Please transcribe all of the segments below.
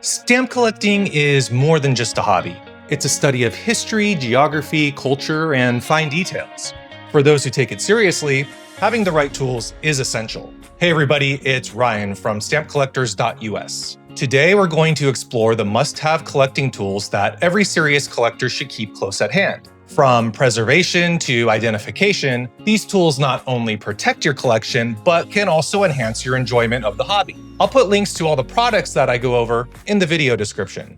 Stamp collecting is more than just a hobby. It's a study of history, geography, culture, and fine details. For those who take it seriously, having the right tools is essential. Hey everybody, it's Ryan from stampcollectors.us. Today we're going to explore the must-have collecting tools that every serious collector should keep close at hand. From preservation to identification, these tools not only protect your collection, but can also enhance your enjoyment of the hobby. I'll put links to all the products that I go over in the video description.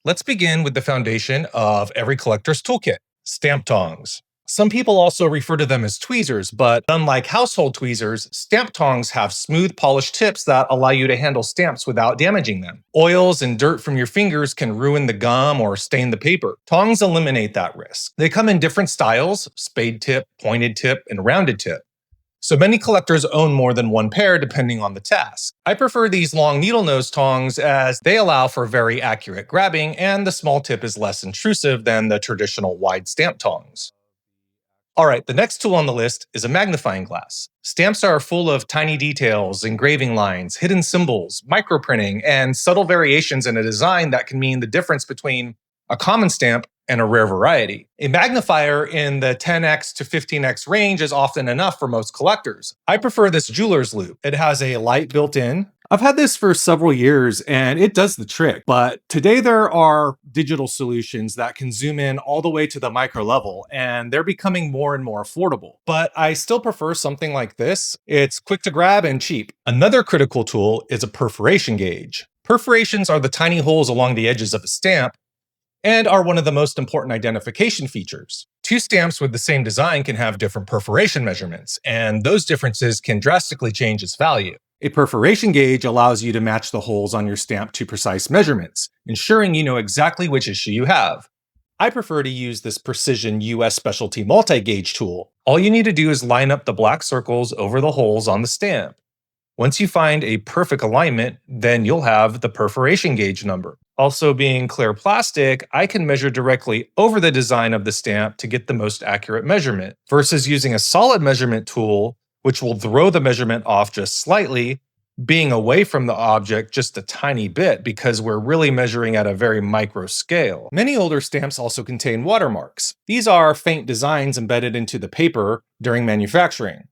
Let's begin with the foundation of every collector's toolkit, stamp tongs. Some people also refer to them as tweezers, but unlike household tweezers, stamp tongs have smooth, polished tips that allow you to handle stamps without damaging them. Oils and dirt from your fingers can ruin the gum or stain the paper. Tongs eliminate that risk. They come in different styles: spade tip, pointed tip, and rounded tip. So many collectors own more than one pair depending on the task. I prefer these long needle nose tongs as they allow for very accurate grabbing, and the small tip is less intrusive than the traditional wide stamp tongs. Alright, the next tool on the list is a magnifying glass. Stamps are full of tiny details, engraving lines, hidden symbols, microprinting, and subtle variations in a design that can mean the difference between a common stamp and a rare variety. A magnifier in the 10x to 15x range is often enough for most collectors. I prefer this jeweler's loupe. It has a light built in. I've had this for several years and it does the trick, but today there are digital solutions that can zoom in all the way to the micro level, and they're becoming more and more affordable. But I still prefer something like this. It's quick to grab and cheap. Another critical tool is a perforation gauge. Perforations are the tiny holes along the edges of a stamp and are one of the most important identification features. Two stamps with the same design can have different perforation measurements, and those differences can drastically change its value. A perforation gauge allows you to match the holes on your stamp to precise measurements, ensuring you know exactly which issue you have. I prefer to use this Precision US Specialty Multi-Gauge tool. All you need to do is line up the black circles over the holes on the stamp. Once you find a perfect alignment, then you'll have the perforation gauge number. Also, being clear plastic, I can measure directly over the design of the stamp to get the most accurate measurement, versus using a solid measurement tool, which will throw the measurement off just slightly, being away from the object just a tiny bit because we're really measuring at a very micro scale. Many older stamps also contain watermarks. These are faint designs embedded into the paper during manufacturing,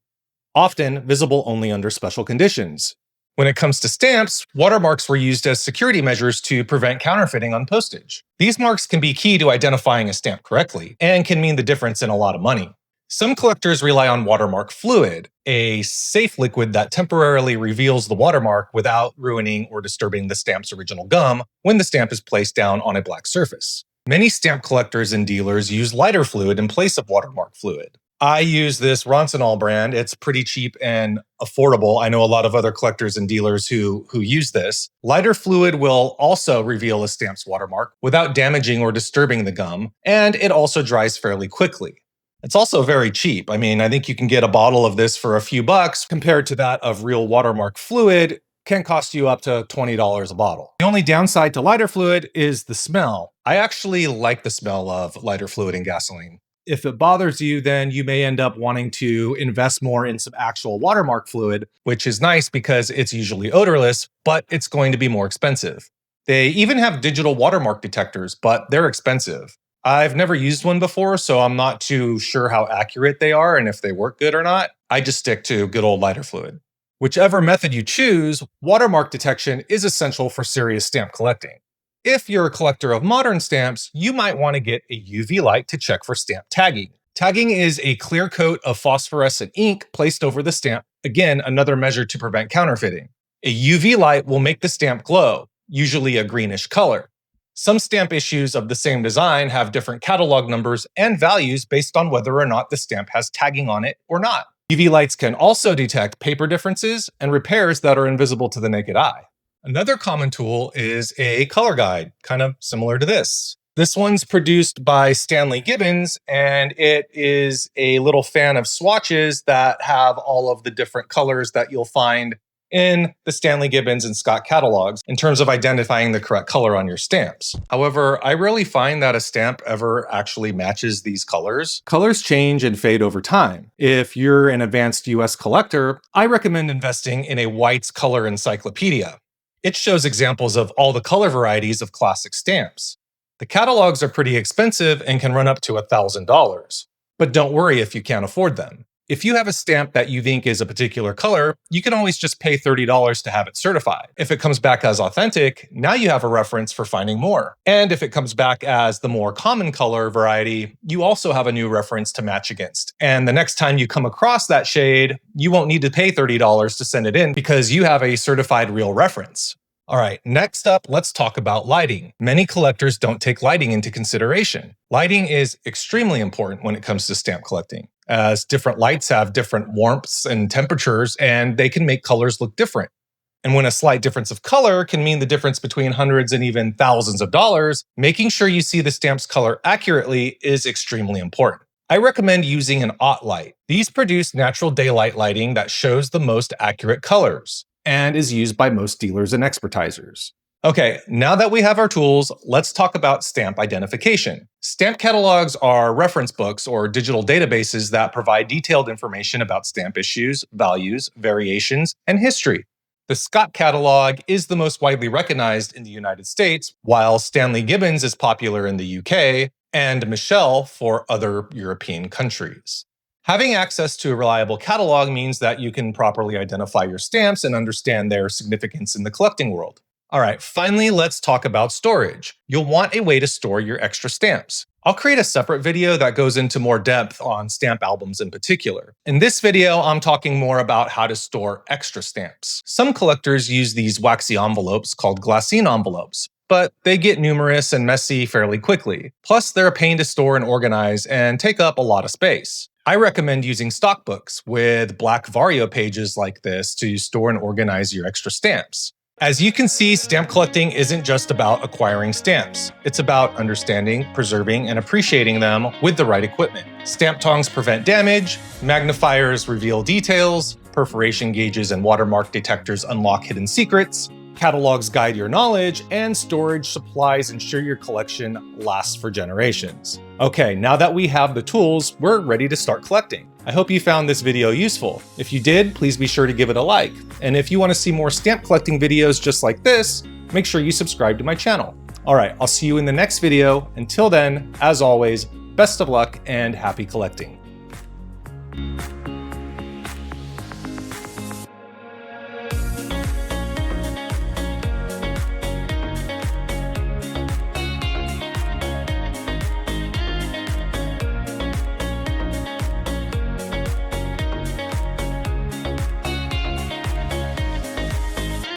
often visible only under special conditions. When it comes to stamps, watermarks were used as security measures to prevent counterfeiting on postage. These marks can be key to identifying a stamp correctly, and can mean the difference in a lot of money. Some collectors rely on watermark fluid, a safe liquid that temporarily reveals the watermark without ruining or disturbing the stamp's original gum when the stamp is placed down on a black surface. Many stamp collectors and dealers use lighter fluid in place of watermark fluid. I use this Ronsonol brand. It's pretty cheap and affordable. I know a lot of other collectors and dealers who use this. Lighter fluid will also reveal a stamp's watermark without damaging or disturbing the gum, and it also dries fairly quickly. It's also very cheap. I think you can get a bottle of this for a few bucks compared to that of real watermark fluid can cost you up to $20 a bottle. The only downside to lighter fluid is the smell. I actually like the smell of lighter fluid in gasoline. If it bothers you, then you may end up wanting to invest more in some actual watermark fluid, which is nice because it's usually odorless, but it's going to be more expensive. They even have digital watermark detectors, but they're expensive. I've never used one before, so I'm not too sure how accurate they are and if they work good or not. I just stick to good old lighter fluid. Whichever method you choose, watermark detection is essential for serious stamp collecting. If you're a collector of modern stamps, you might want to get a UV light to check for stamp tagging. Tagging is a clear coat of phosphorescent ink placed over the stamp, again, another measure to prevent counterfeiting. A UV light will make the stamp glow, usually a greenish color. Some stamp issues of the same design have different catalog numbers and values based on whether or not the stamp has tagging on it or not. UV lights can also detect paper differences and repairs that are invisible to the naked eye. Another common tool is a color guide, kind of similar to this. This one's produced by Stanley Gibbons, and it is a little fan of swatches that have all of the different colors that you'll find in the Stanley Gibbons and Scott catalogs in terms of identifying the correct color on your stamps. However, I rarely find that a stamp ever actually matches these colors. Colors change and fade over time. If you're an advanced US collector, I recommend investing in a White's Color Encyclopedia. It shows examples of all the color varieties of classic stamps. The catalogs are pretty expensive and can run up to $1,000. But don't worry if you can't afford them. If you have a stamp that you think is a particular color, you can always just pay $30 to have it certified. If it comes back as authentic, now you have a reference for finding more. And if it comes back as the more common color variety, you also have a new reference to match against. And the next time you come across that shade, you won't need to pay $30 to send it in because you have a certified real reference. All right, next up, let's talk about lighting. Many collectors don't take lighting into consideration. Lighting is extremely important when it comes to stamp collecting, as different lights have different warmths and temperatures, and they can make colors look different. And when a slight difference of color can mean the difference between hundreds and even thousands of dollars, making sure you see the stamp's color accurately is extremely important. I recommend using an aught light. These produce natural daylight lighting that shows the most accurate colors and is used by most dealers and expertisers. Okay, now that we have our tools, let's talk about stamp identification. Stamp catalogs are reference books or digital databases that provide detailed information about stamp issues, values, variations, and history. The Scott catalog is the most widely recognized in the United States, while Stanley Gibbons is popular in the UK, and Michel for other European countries. Having access to a reliable catalog means that you can properly identify your stamps and understand their significance in the collecting world. All right, finally, let's talk about storage. You'll want a way to store your extra stamps. I'll create a separate video that goes into more depth on stamp albums in particular. In this video, I'm talking more about how to store extra stamps. Some collectors use these waxy envelopes called glassine envelopes, but they get numerous and messy fairly quickly. Plus, they're a pain to store and organize and take up a lot of space. I recommend using stock books with black Vario pages like this to store and organize your extra stamps. As you can see, stamp collecting isn't just about acquiring stamps. It's about understanding, preserving, and appreciating them with the right equipment. Stamp tongs prevent damage, magnifiers reveal details, perforation gauges and watermark detectors unlock hidden secrets, catalogs guide your knowledge, and storage supplies ensure your collection lasts for generations. Okay, now that we have the tools, we're ready to start collecting. I hope you found this video useful. If you did, please be sure to give it a like. And if you want to see more stamp collecting videos just like this, make sure you subscribe to my channel. All right, I'll see you in the next video. Until then, as always, best of luck and happy collecting.